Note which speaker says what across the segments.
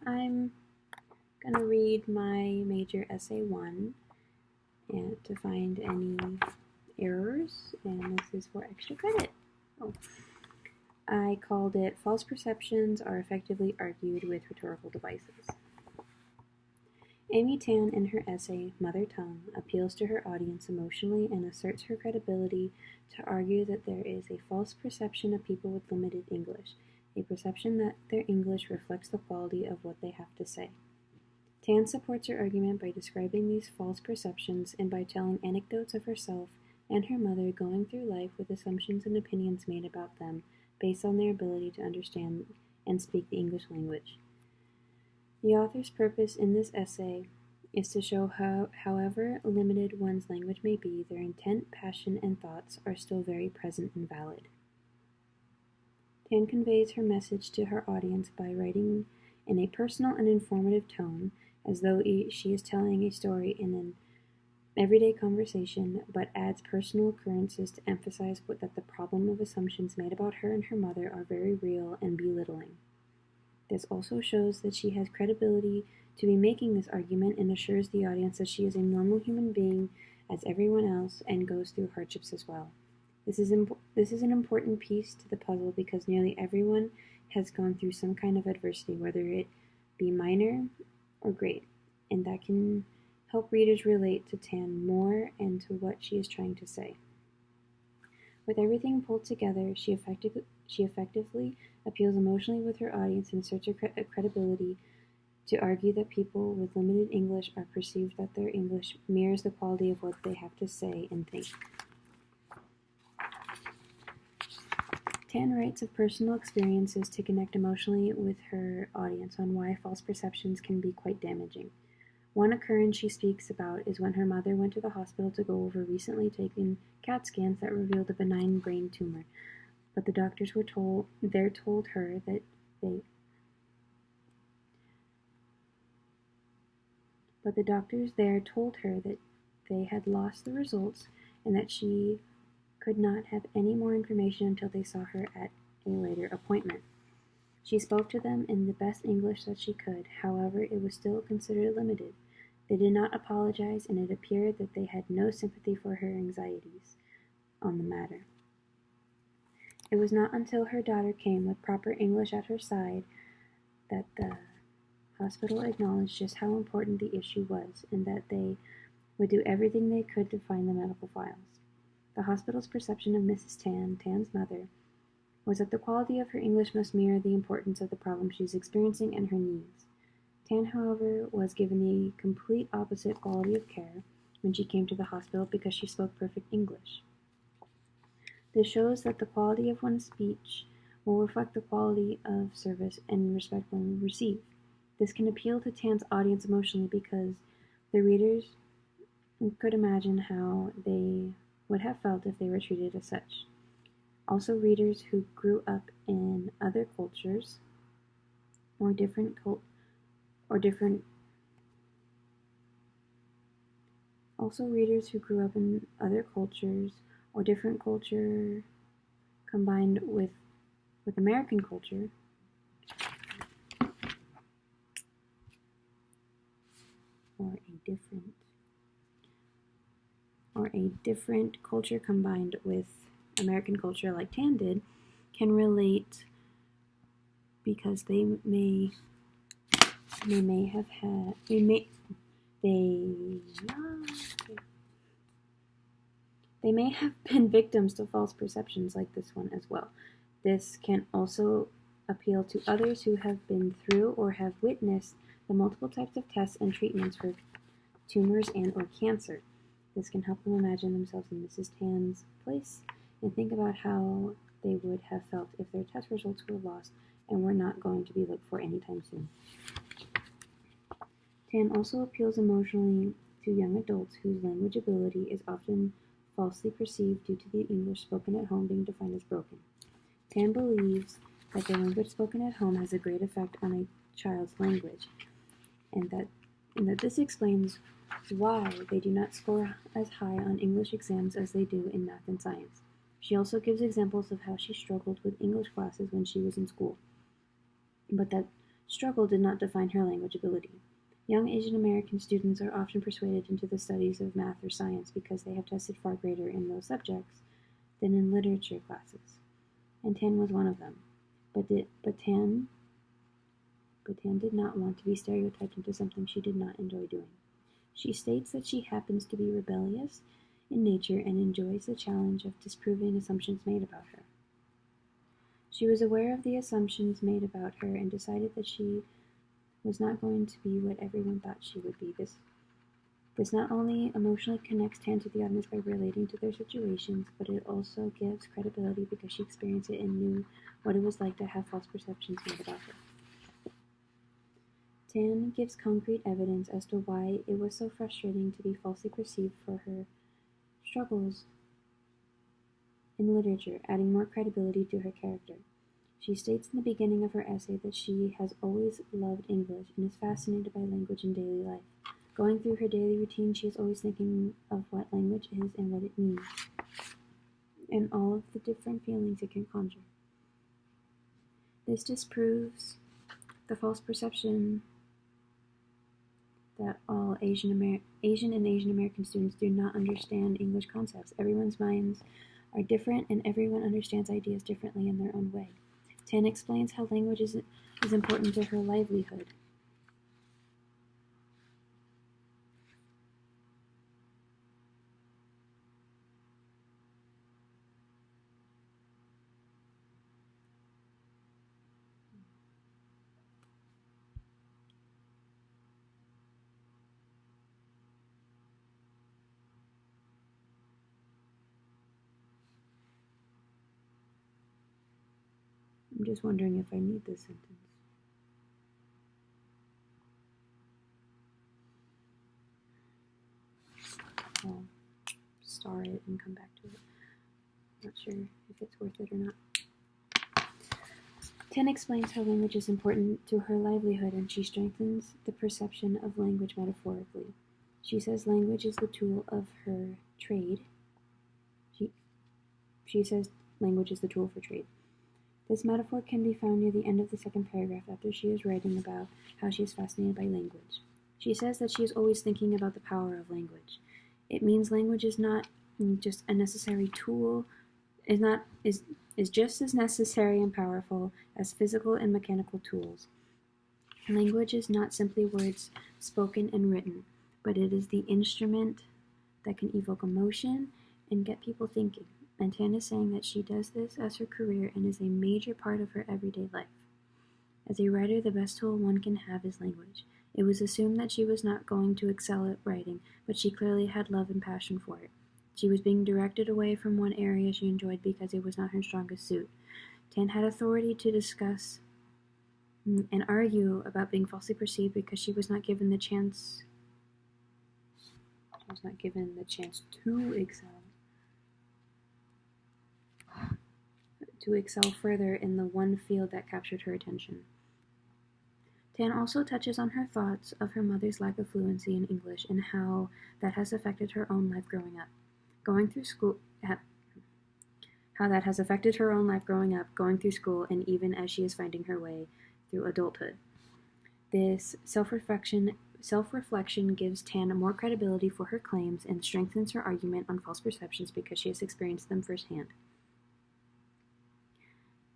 Speaker 1: I'm going to read my major essay 1 and to find any errors, and this is for extra credit. I called it False Perceptions Are Effectively Argued with Rhetorical Devices. Amy Tan, in her essay, Mother Tongue, appeals to her audience emotionally and asserts her credibility to argue that there is a false perception of people with limited English, a perception that their English reflects the quality of what they have to say. Tan supports her argument by describing these false perceptions and by telling anecdotes of herself and her mother going through life with assumptions and opinions made about them based on their ability to understand and speak the English language. The author's purpose in this essay is to show how, however limited one's language may be, their intent, passion, and thoughts are still very present and valid. Tan conveys her message to her audience by writing in a personal and informative tone, as though she is telling a story in an everyday conversation, but adds personal occurrences to emphasize that the problem of assumptions made about her and her mother are very real and belittling. This also shows that she has credibility to be making this argument and assures the audience that she is a normal human being as everyone else and goes through hardships as well. This is an important piece to the puzzle because nearly everyone has gone through some kind of adversity, whether it be minor or great, and that can help readers relate to Tan more and to what she is trying to say. With everything pulled together, she effectively appeals emotionally with her audience and asserts her credibility to argue that people with limited English are perceived that their English mirrors the quality of what they have to say and think. Tan writes of personal experiences to connect emotionally with her audience on why false perceptions can be quite damaging. One occurrence she speaks about is when her mother went to the hospital to go over recently taken CAT scans that revealed a benign brain tumor, but the doctors told her that they had lost the results and that she could not have any more information until they saw her at a later appointment. She spoke to them in the best English that she could, however, it was still considered limited. They did not apologize, and it appeared that they had no sympathy for her anxieties on the matter. It was not until her daughter came with proper English at her side that the hospital acknowledged just how important the issue was, and that they would do everything they could to find the medical files. The hospital's perception of Mrs. Tan, Tan's mother, was that the quality of her English must mirror the importance of the problem she was experiencing and her needs. Tan, however, was given the complete opposite quality of care when she came to the hospital because she spoke perfect English. This shows that the quality of one's speech will reflect the quality of service and respect one will receive. This can appeal to Tan's audience emotionally because the readers could imagine how they would have felt if they were treated as such. Also, readers who grew up in other cultures or different culture combined with American culture or a different culture combined with American culture like Tan did can relate because they may have been victims to false perceptions like this one as well. This can also appeal to others who have been through or have witnessed the multiple types of tests and treatments for tumors and or cancer. This can help them imagine themselves in Mrs. Tan's place and think about how they would have felt if their test results were lost and were not going to be looked for anytime soon. Tan also appeals emotionally to young adults whose language ability is often falsely perceived due to the English spoken at home being defined as broken. Tan believes that the language spoken at home has a great effect on a child's language, and that this explains why they do not score as high on English exams as they do in math and science. She also gives examples of how she struggled with English classes when she was in school, but that Struggle did not define her language ability. Young Asian American students are often persuaded into the studies of math or science because they have tested far greater in those subjects than in literature classes, and Tan was one of them. But Tan did not want to be stereotyped into something she did not enjoy doing. She states that she happens to be rebellious in nature and enjoys the challenge of disproving assumptions made about her. She was aware of the assumptions made about her and decided that she was not going to be what everyone thought she would be. This not only emotionally connects Tan to the audience by relating to their situations, but it also gives credibility because she experienced it and knew what it was like to have false perceptions made about her. Tan gives concrete evidence as to why it was so frustrating to be falsely perceived for her struggles in literature, adding more credibility to her character. She states in the beginning of her essay that she has always loved English and is fascinated by language in daily life. Going through her daily routine, she is always thinking of what language is and what it means, and all of the different feelings it can conjure. This disproves the false perception that all Asian and Asian American students do not understand English concepts. Everyone's minds are different, and everyone understands ideas differently in their own way. Tan explains how language is important to her livelihood. I'm just wondering if I need this sentence. I'll star it and come back to it. Not sure if it's worth it or not. Tan explains how language is important to her livelihood, and she strengthens the perception of language metaphorically. She says language is the tool of her trade. She says language is the tool for trade. This metaphor can be found near the end of the second paragraph after she is writing about how she is fascinated by language. She says that she is always thinking about the power of language. It means language is not just a necessary tool, is just as necessary and powerful as physical and mechanical tools. Language is not simply words spoken and written, but it is the instrument that can evoke emotion and get people thinking. And Tan is saying that she does this as her career and is a major part of her everyday life. As a writer, the best tool one can have is language. It was assumed that she was not going to excel at writing, but she clearly had love and passion for it. She was being directed away from one area she enjoyed because it was not her strongest suit. Tan had authority to discuss and argue about being falsely perceived because she was not given the chance. She was not given the chance to excel. To excel further in the one field that captured her attention. Tan also touches on her thoughts of her mother's lack of fluency in English and how that has affected her own life growing up. Going through school, going through school, and even as she is finding her way through adulthood. This self-reflection gives Tan more credibility for her claims and strengthens her argument on false perceptions because she has experienced them firsthand.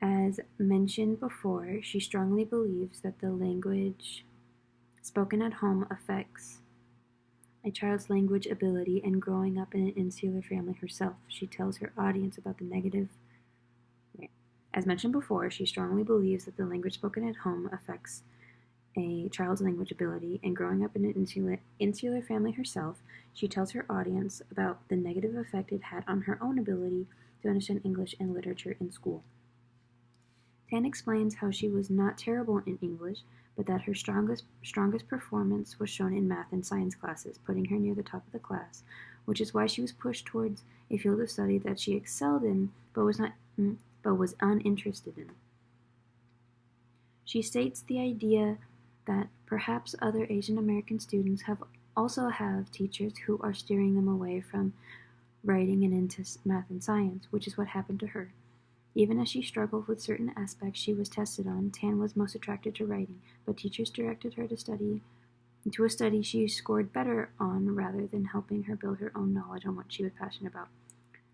Speaker 1: As mentioned before, she strongly believes that the language spoken at home affects a child's language ability, and growing up in an insular family herself, she tells her audience about the negative. As mentioned before, she strongly believes that the language spoken at home affects a child's language ability, and growing up in an insular family herself, she tells her audience about the negative effect it had on her own ability to understand English and literature in school. Tan explains how she was not terrible in English, but that her strongest performance was shown in math and science classes, putting her near the top of the class, which is why she was pushed towards a field of study that she excelled in, but was uninterested in. She states the idea that perhaps other Asian American students also have teachers who are steering them away from writing and into math and science, which is what happened to her. Even as she struggled with certain aspects she was tested on, Tan was most attracted to writing, but teachers directed her to a study she scored better on rather than helping her build her own knowledge on what she was passionate about.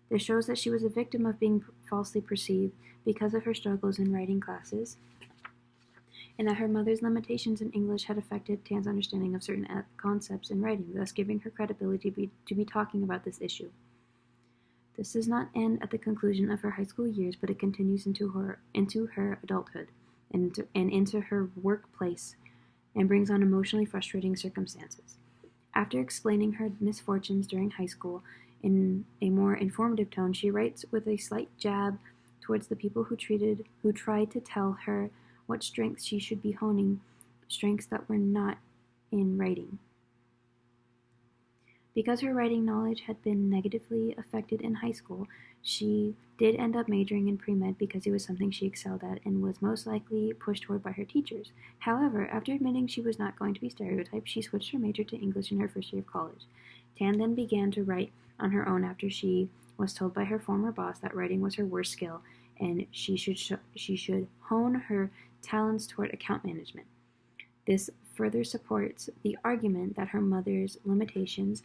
Speaker 1: This shows that she was a victim of being falsely perceived because of her struggles in writing classes, and that her mother's limitations in English had affected Tan's understanding of certain concepts in writing, thus giving her credibility to be talking about this issue. This does not end at the conclusion of her high school years, but it continues into her adulthood and into her workplace, and brings on emotionally frustrating circumstances. After explaining her misfortunes during high school in a more informative tone, she writes with a slight jab towards the people who tried to tell her what strengths she should be honing, strengths that were not in writing. Because her writing knowledge had been negatively affected in high school, she did end up majoring in pre-med because it was something she excelled at and was most likely pushed toward by her teachers. However, after admitting she was not going to be stereotyped, she switched her major to English in her first year of college. Tan then began to write on her own after she was told by her former boss that writing was her worst skill and she should hone her talents toward account management. This further supports the argument that her mother's limitations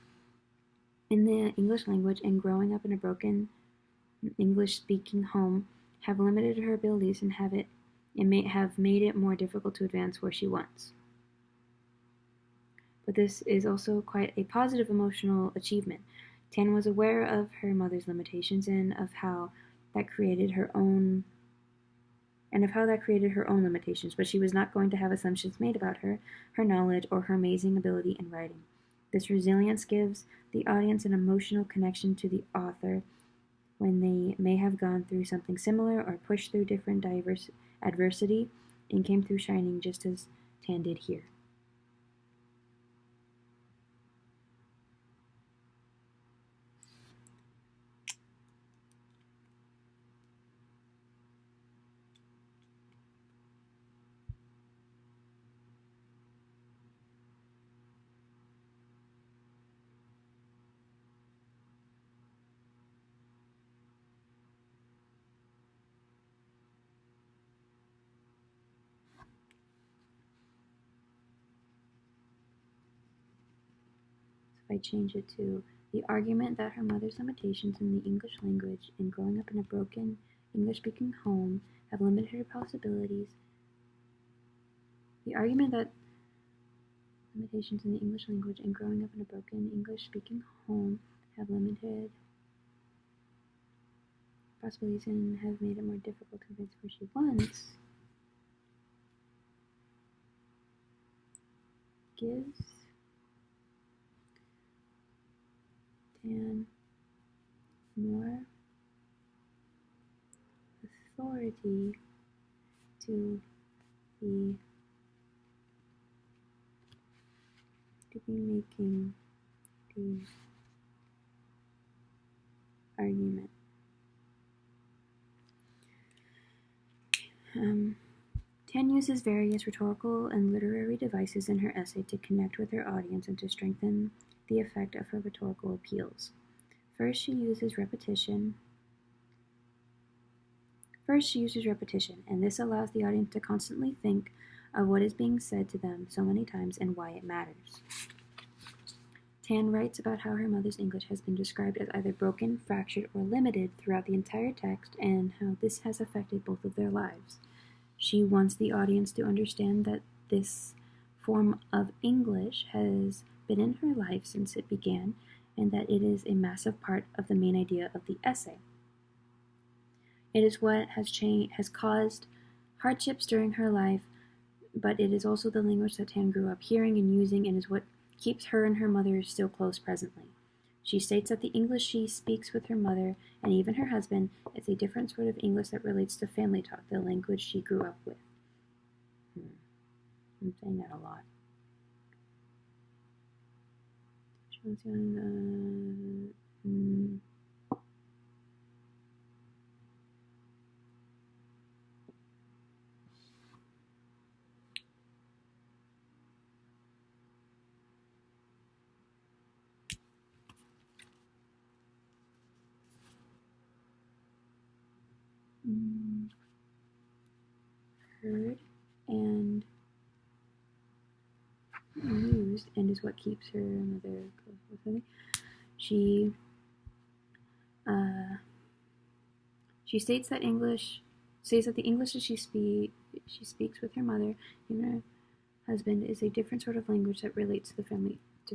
Speaker 1: in the English language and growing up in a broken English-speaking home have limited her abilities and may have made it more difficult to advance where she wants. But this is also quite a positive emotional achievement. Tan was aware of her mother's limitations and of how that created her own limitations, but she was not going to have assumptions made about her knowledge, or her amazing ability in writing. This resilience gives the audience an emotional connection to the author when they may have gone through something similar or pushed through different adversity and came through shining just as Tan did here. I change it to the argument that her mother's limitations in the English language and growing up in a broken English-speaking home have limited her possibilities. The argument that limitations in the English language and growing up in a broken English-speaking home have limited possibilities and have made it more difficult to advance where she wants gives Tan more authority to be making the argument. Tan uses various rhetorical and literary devices in her essay to connect with her audience and to strengthen the effect of her rhetorical appeals. First, she uses repetition, and this allows the audience to constantly think of what is being said to them so many times and why it matters. Tan writes about how her mother's English has been described as either broken, fractured, or limited throughout the entire text, and how this has affected both of their lives. She wants the audience to understand that this form of English has been in her life since it began, and that it is a massive part of the main idea of the essay. It is what has caused hardships during her life, but it is also the language that Tan grew up hearing and using, and is what keeps her and her mother still close presently. She states that the English she speaks with her mother and even her husband is a different sort of English that relates to family talk, the language she grew up with. I'm saying that a lot. heard and used, and is what keeps her mother close with her. She states that the English that she speaks with her mother and her husband is a different sort of language that relates to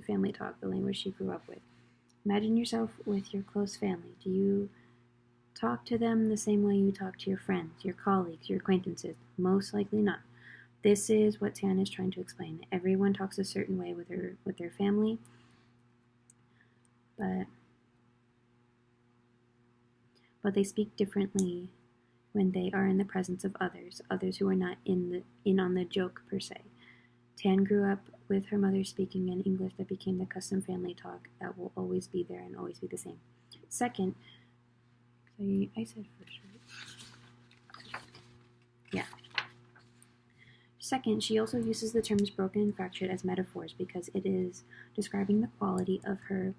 Speaker 1: family talk, the language she grew up with. Imagine yourself with your close family. Do you talk to them the same way you talk to your friends, your colleagues, your acquaintances? Most likely not. This is what Tan is trying to explain. Everyone talks a certain way with their family, but they speak differently when they are in the presence of others who are not in on the joke per se. Tan grew up with her mother speaking an English that became the custom family talk that will always be there and always be the same. Second, I said first, right? Yeah. Second, she also uses the terms broken and fractured as metaphors because it is describing the quality of her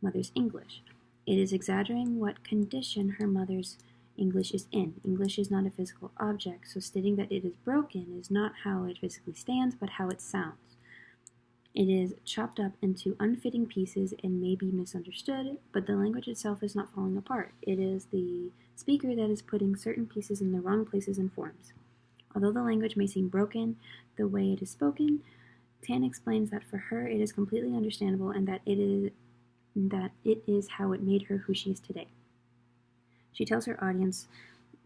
Speaker 1: mother's English. It is exaggerating what condition her mother's English is in. English is not a physical object, so stating that it is broken is not how it physically stands, but how it sounds. It is chopped up into unfitting pieces and may be misunderstood, but the language itself is not falling apart. It is the speaker that is putting certain pieces in the wrong places and forms. Although the language may seem broken the way it is spoken, Tan explains that for her it is completely understandable and that it is how it made her who she is today. She tells her audience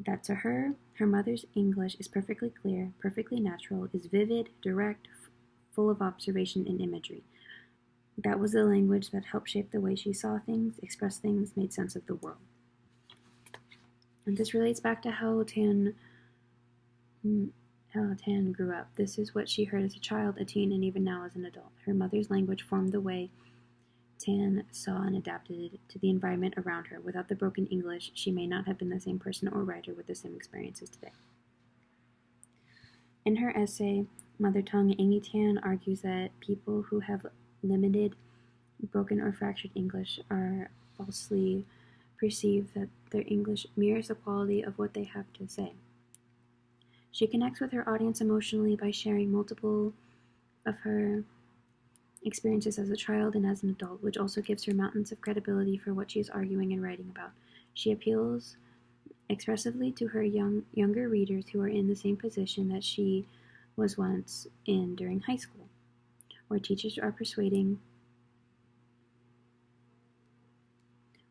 Speaker 1: that to her, her mother's English is perfectly clear, perfectly natural, is vivid, direct, full of observation and imagery. That was the language that helped shape the way she saw things, expressed things, made sense of the world. And this relates back to how Tan grew up. This is what she heard as a child, a teen, and even now as an adult. Her mother's language formed the way Tan saw and adapted to the environment around her. Without the broken English, she may not have been the same person or writer with the same experiences today. In her essay, Mother Tongue, Amy Tan argues that people who have limited, broken, or fractured English are falsely perceive that their English mirrors the quality of what they have to say. She connects with her audience emotionally by sharing multiple of her experiences as a child and as an adult, which also gives her mountains of credibility for what she is arguing and writing about. She appeals expressively to her younger readers who are in the same position that she was once in during high school, where teachers are persuading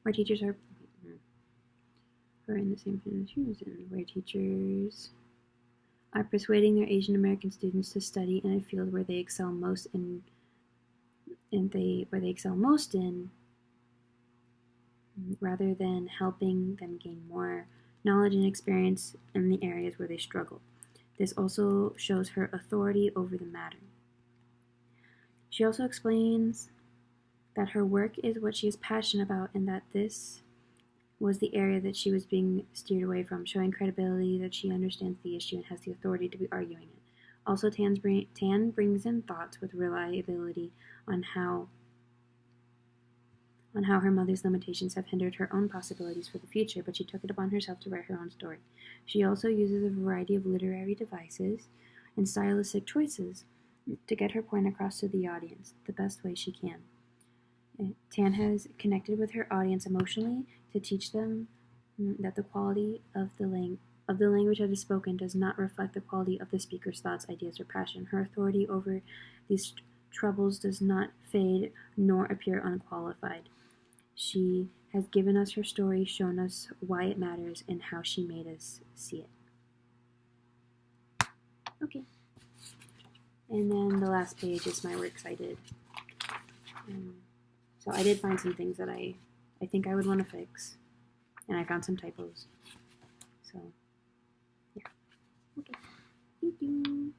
Speaker 1: where teachers are who are in the same position she was in, where teachers are persuading their Asian American students to study in a field where they excel most in rather than helping them gain more knowledge and experience in the areas where they struggle. This also shows her authority over the matter. She also explains that her work is what she is passionate about and that this was the area that she was being steered away from, showing credibility that she understands the issue and has the authority to be arguing it. Also, Tan brings in thoughts with reliability on how her mother's limitations have hindered her own possibilities for the future, but she took it upon herself to write her own story. She also uses a variety of literary devices and stylistic choices to get her point across to the audience the best way she can. Tan has connected with her audience emotionally to teach them that the quality of the language that is spoken does not reflect the quality of the speaker's thoughts, ideas, or passion. Her authority over these troubles does not fade nor appear unqualified. She has given us her story, shown us why it matters, and how she made us see it. Okay. And then the last page is my works I did. So I did find some things that I think I would want to fix. And I found some typos. So, yeah. Okay. Thank you.